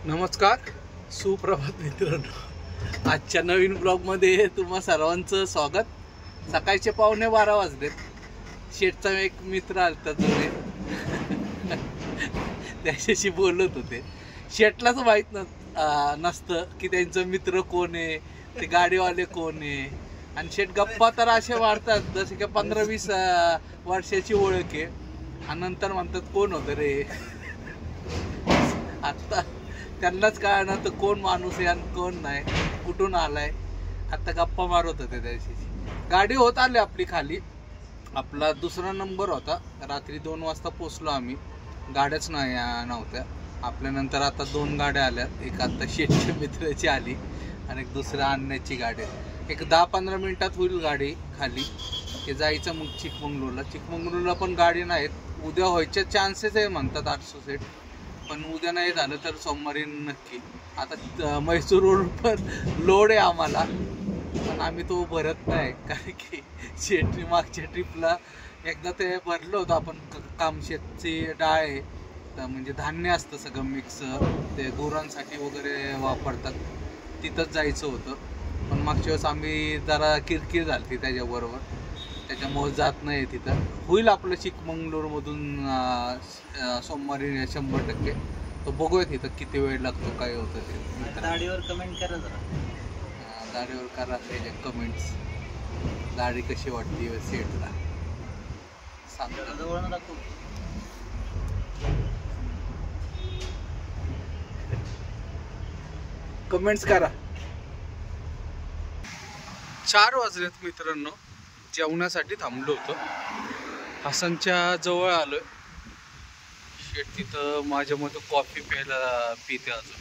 नमस्कार, सुप्रभात मित्रांनो. आजच्या नवीन ब्लॉगमध्ये तुम्हा सर्वांचं स्वागत. सकाळचे 11:15 वाजलेत. शेठचा एक मित्र आलता जुने, त्याच्याशी बोलत होते. शेठलाच माहीत नसतं की त्यांचा मित्र कोण आहे, ते गाडीवाले कोण आहे. आणि शेठ गप्पा तर असे वाढतात जसे की 15-20 वर्षाची ओळख आहे. आणि नंतर म्हणतात कोण होतं रे. आत्ता त्यांनाच काय ना तर कोण माणूस आहे आणि कोण नाही, कुठून आलाय. आता गप्पा मारत होते त्याशी. गाडी होत आली आपली खाली. आपला दुसरा नंबर होता. रात्री 2 वाजता पोचलो आम्ही. गाड्याच नव्हत्या आपल्यानंतर. आता 2 गाड्या आल्या. एक आता शेठच्या मित्राची आली आणि एक दुसऱ्या आणण्याची गाडी. एक 10-15 मिनिटात होईल गाडी खाली. हे जायचं मग चिकमंगळूरला. चिकमंगळूरला पण गाडी नाहीत. उद्या व्हायचे चान्सेस आहे म्हणतात 800 सेट, पण उद्या नाही झालं तर सोमवारी नक्की. आता म्हैसूर पण लोड आहे आम्हाला, पण आम्ही तो भरत नाही. कारण की शेटनी मागच्या ट्रिपला एकदा ते भरलं होतं आपण. कामशेतची डाळ आहे, तर म्हणजे धान्य असतं सगळं मिक्स, ते गुरांसाठी वगैरे वापरतात. तिथंच जायचं होतं, पण मागच्या वेळेस आम्ही जरा किरकिर झाली त्याच्याबरोबर, त्याच्यामुळे जात नाही तिथं. होईल आपलं चिकमंगळूरमधून सोमवारी 100%. तो बघूयात इथं किती वेळ लागतो, काय होतं ते. दाढीवर कमेंट करा जरा. दाढीवर करा त्याच्या कमेंट्स. दाढी कशी वाटते सेटला सांगा. जवळ दाखवू. कमेंट्स करा. 4 वाजलेत मित्रांनो. जेवणासाठी थांबलो होतो. हसनच्या जवळ आलोय. शेट तिथं माझ्या मते कॉफी प्यायला पिते. अजून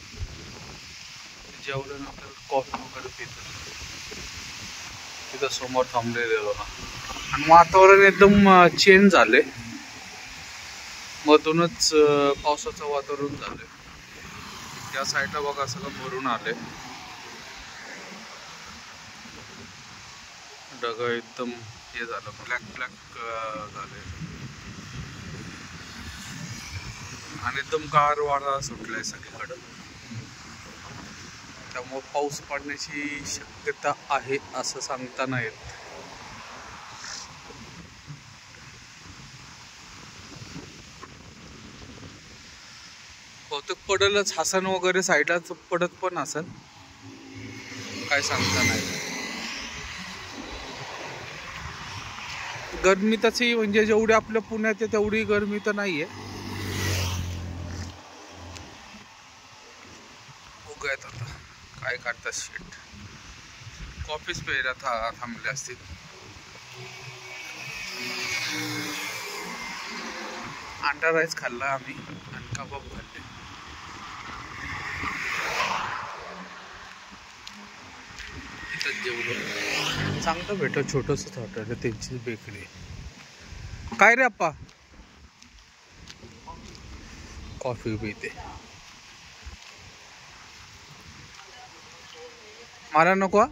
जेवल्यानंतर कॉफी वगैरे पितो. तिथं समोर थांबलेलो ना. आणि वातावरण एकदम चेंज झाले. मधूनच पावसाचं वातावरण झालंय. त्या साईडला बघा सगळं भरून आले. ढग एकदम हे झालं, ब्लॅक झाले. आणि एकदम गार वारा सुटलाय सगळीकडं. त्यामुळे पाऊस पडण्याची शक्यता आहे असं सांगता नाही येत. बहुतेक पडलच. हसन वगैरे साईडला पडत पण असेल, काय सांगता नाही. गरमी तशी म्हणजे जेवढी आपल्या पुण्यात आहे तेवढी गरमी तर नाहीये. बघूयात आता काय करतात शेट. कॉफीच प्यायला थांबले असतील. अंडा राईस खाल्ला आम्ही आणि कबाब खाल्ले. इथंच जेवलो. चांगलं भेटत. छोटंसंच हॉटेल आहे, त्यांची बेकरी. काय रे अप्पा. कॉफी पिते. मला नको.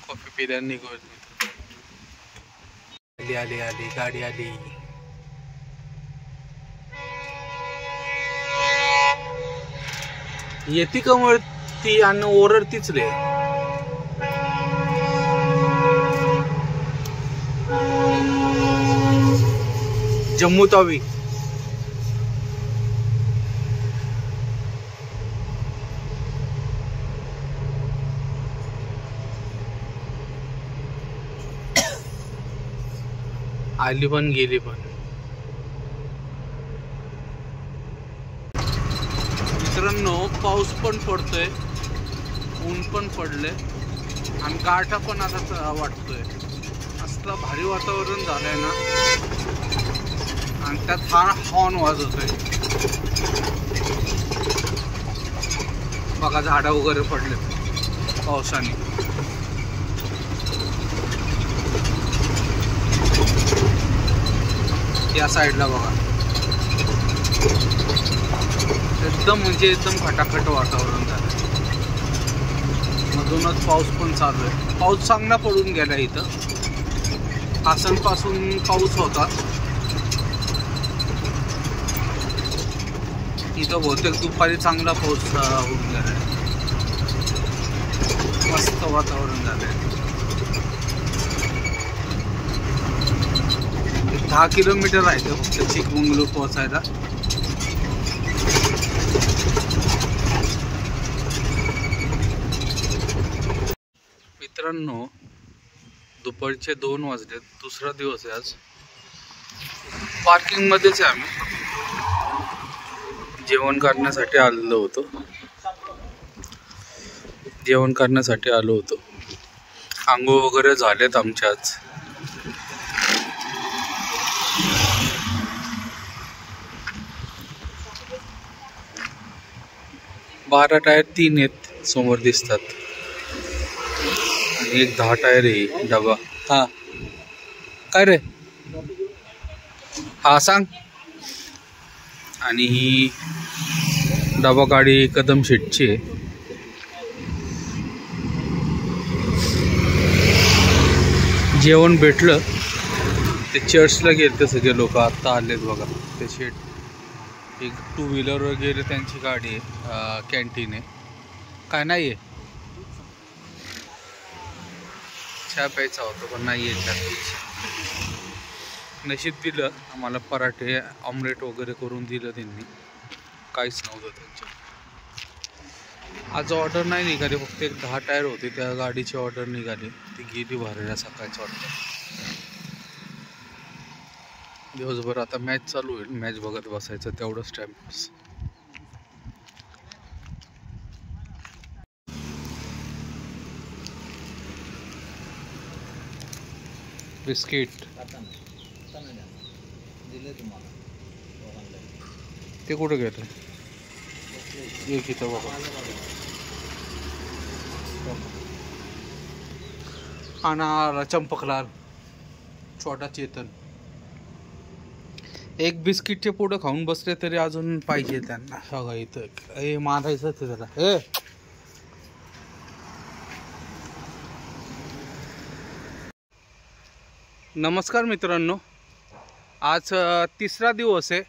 कॉफी पिल्या निघत. आली गाडी आली. येती कमळ ती आणि ओरडतीच रे. जम्मू तावी. आली पण गेली पण. मित्रांनो, पाऊस पण पडतोय, ऊन पण पडले आणि गारठा पण आता वाटतोय. असलं भारी वातावरण झालंय ना. आणि त्यात हा हॉर्न वाजवतोय. बघा झाडं वगैरे पडले पावसाने. या साईडला बघा एकदम म्हणजे एकदम खटाखट वातावरण झालं. मधूनच पाऊस पण चालू आहे. पाऊस चांगला पडून गेला इथं. आसनपासून पाऊस होता इथं बहुतेक दुपारी चांगला पाऊस होऊन गेला आहे. मस्त वातावरण झालंय. 10 किलोमीटर आहे ते फक्त चिकमंगळूर पोहोचायला. मित्रांनो, दुपारचे 2 वाजले. दुसरा दिवस आहे आज. पार्किंग मध्येच आहे. आम्ही जेवण करण्यासाठी आलेलो होतो. आंघोळ वगैरे झालेत आमच्या आज. बारा टायर 3 आहेत समोर दिसतात आणि एक 10 टायर आहे डबा. हा काय रे, हा सांग. आणि ही डबा गाडी कदम शेटची आहे. जेवण भेटलं ते चर्चला गेले सगळे लोक. आत्ता आलेत बघा. ते शेट एक 2 व्हीलरवर गेले, त्यांची गाडी आहे. कॅन्टीन आहे. काय नाही आहे, चहा प्यायचा होता पण नाही आहे चहा प्यायची. नशीब दिलं आम्हाला. पराठे ऑमलेट वगैरे करून दिलं त्यांनी. काहीच नव्हतं त्यांच्या. आज ऑर्डर नाही निघाली, फक्त एक 10 टायर होते त्या गाडीची ऑर्डर निघाली. ती गेली भरायला सकाळचं वाटतं. दिवसभर आता मॅच चालू होईल, मॅच बघत बसायचं, तेवढंच टाइमपास. बिस्किट ते कुठं गेलं? एक इथं बघा. अनार, चंपकलाल, छोटा चेतन. एक बिस्किटचे पुढं खाऊन बसले तरी अजून पाहिजे त्यांना. सगळं इथं हे मारायचं ते त्याला. हे नमस्कार मित्रांनो, आज तिसरा दिवस आहे.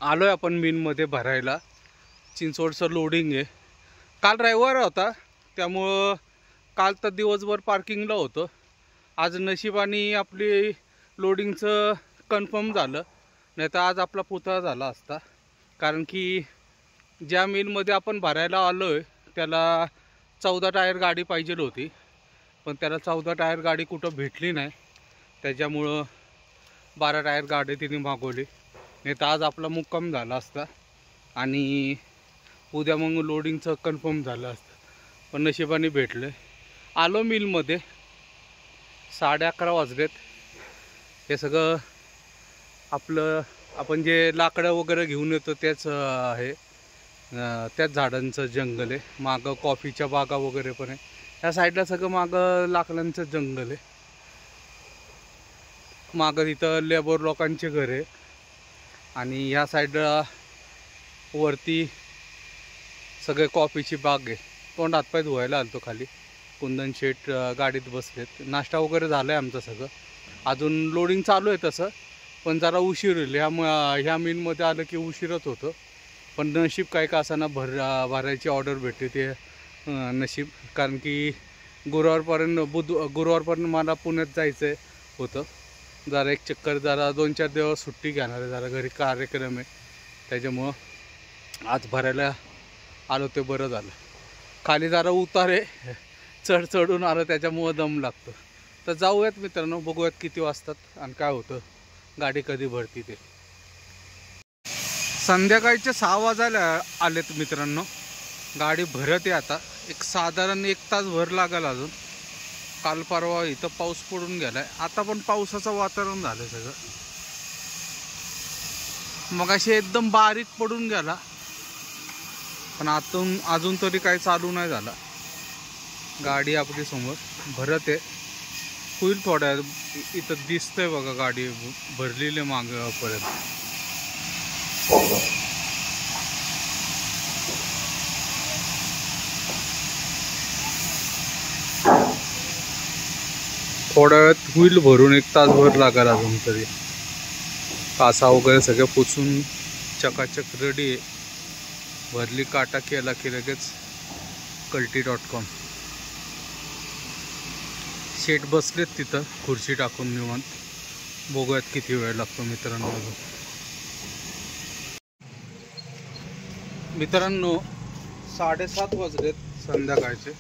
आलोय आपण मिनमध्ये भरायला. चिंचवडचं लोडिंग आहे. काल रविवार होता त्यामुळं काल तर दिवसभर पार्किंगला होतं. आज नशिबाने आपली लोडिंगचं कन्फर्म झालं, नाही तर आज आपला पुतळा झाला असता. कारण की ज्या मिलमध्ये आपण भरायला आलो आहे त्याला 14 टायर गाडी पाहिजे होती, पण त्याला 14 टायर गाडी कुठं भेटली नाही. त्याच्यामुळं 12 टायर गाडी तिने मागवली. नाही तर आज आपला मुक्काम झाला असता आणि उद्या मग लोडिंगचं कन्फर्म झालं असतं. पण नशिबाने भेटलं. आलो मिलमध्ये. 11:30 वाजलेत. हे सगळं आपलं आपण जे लाकडं वगैरे घेऊन येतो त्याच आहे, त्याच झाडांचं जंगल आहे. मागं कॉफीच्या बागा वगैरे पण आहे. ह्या साईडला सगळं मागं लाकडांचं जंगल आहे. मागं तिथं लेबर लोकांचे घर आहे. आणि ह्या साईडला वरती सगळे कॉफीची बाग आहे. तोंड हातपाय धुवायला आलतो खाली. कुंदन शेट गाडीत बसलेत. नाश्ता वगैरे झाला आहे आमचं सगळं. अजून लोडिंग चालू आहे तसं, पण जरा उशीर होईल. ह्या मिलमध्ये आलं की उशीरच होतं. पण नशीब काय का असाना भरायची ऑर्डर भेटते ते नशीब. कारण की गुरुवारपर्यंत मला पुण्यात जायचं होतं. जरा एक चक्कर, जरा 2-4 दिवस सुट्टी घेणार आहे. जरा घरी कार्यक्रम आहे, त्याच्यामुळं आज भरायला आलो ते बरं झालं. खाली जरा उतार आहे, चढून आलं त्याच्यामुळं दम लागतो. तर जाऊयात मित्रांनो, बघूयात किती वाजतात आणि काय होतं, गाडी कधी भरती ते. संध्याकाळचे 6 वाजायला आलेत मित्रांनो. गाडी भरत आहे आता. एक साधारण 1 तास भर लागेल अजून. काल परवा इथं पाऊस पडून गेलाय. आता पण पावसाचं वातावरण झालं सगळं. मग असे एकदम बारीक पडून गेला, पण अजून तरी काही चालू नाही झाला. गाडी आपली समोर भरत आहे. होईल थोड्या. इथं दिसतंय बघा गाडी भरलेली मागपर्यंत. थोड्या वेळात होईल भरून. 1 तासभर लागेल अजून तरी. कासा वगैरे सगळं पुसून चकाचक रेडी आहे. भरली काटा केला की लगेच कल्टी.com. शेट बसलेत तिथं खुर्ची टाकून निवांत. बघूयात किती वेळ लागतो मित्रांनो. मित्रांनो 7:30 वाजलेत संध्याकाळचे.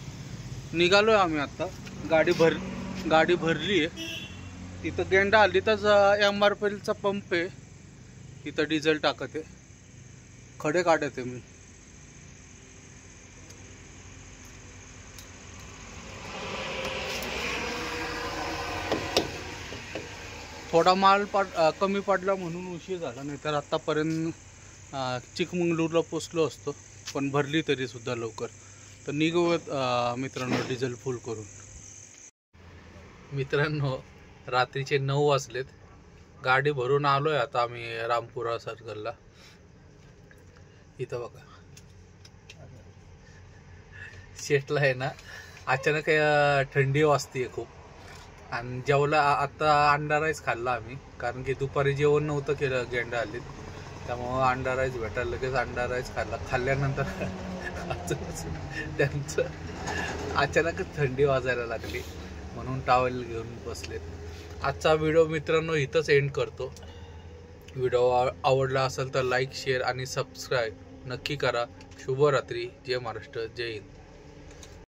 निघालोय आम्ही आता. गाडी भरली आहे. तिथं गेंडा आली तर MRPLचा पंप आहे, तिथं डिझेल टाकत आहे. खडे काढत आहे मी. थोडा माल कमी पडला म्हणून उशीर झाला, नाही तर आत्तापर्यंत चिकमंगळूरला पोचलो असतो. पण भरली तरी सुद्धा लवकर. तर निघूयात मित्रांनो डिझेल फुल करून. मित्रांनो रात्रीचे 9 वाजलेत. गाडी भरून आलोय आता आम्ही रामपुरा सर्कलला. इथं बघा शेटला आहे ना अचानक थंडी वाजते खूप. आणि जेवला आता अंडा राईस खाल्ला आम्ही, कारण की दुपारी जेवण नव्हतं केलं, गेंडा आलीत. त्यामुळं अंडा राईस भेटायला लगेच अंडा राईस खाल्ला. खाल्ल्यानंतर त्यांचं अचानकच थंडी वाजायला लागली म्हणून टॉवेल घेऊन बसलेत. आजचा व्हिडिओ मित्रांनो इथंच एंड करतो. व्हिडिओ आवडला असेल तर लाईक, शेअर आणि सबस्क्राईब नक्की करा. शुभरात्री. जय महाराष्ट्र, जय हिंद.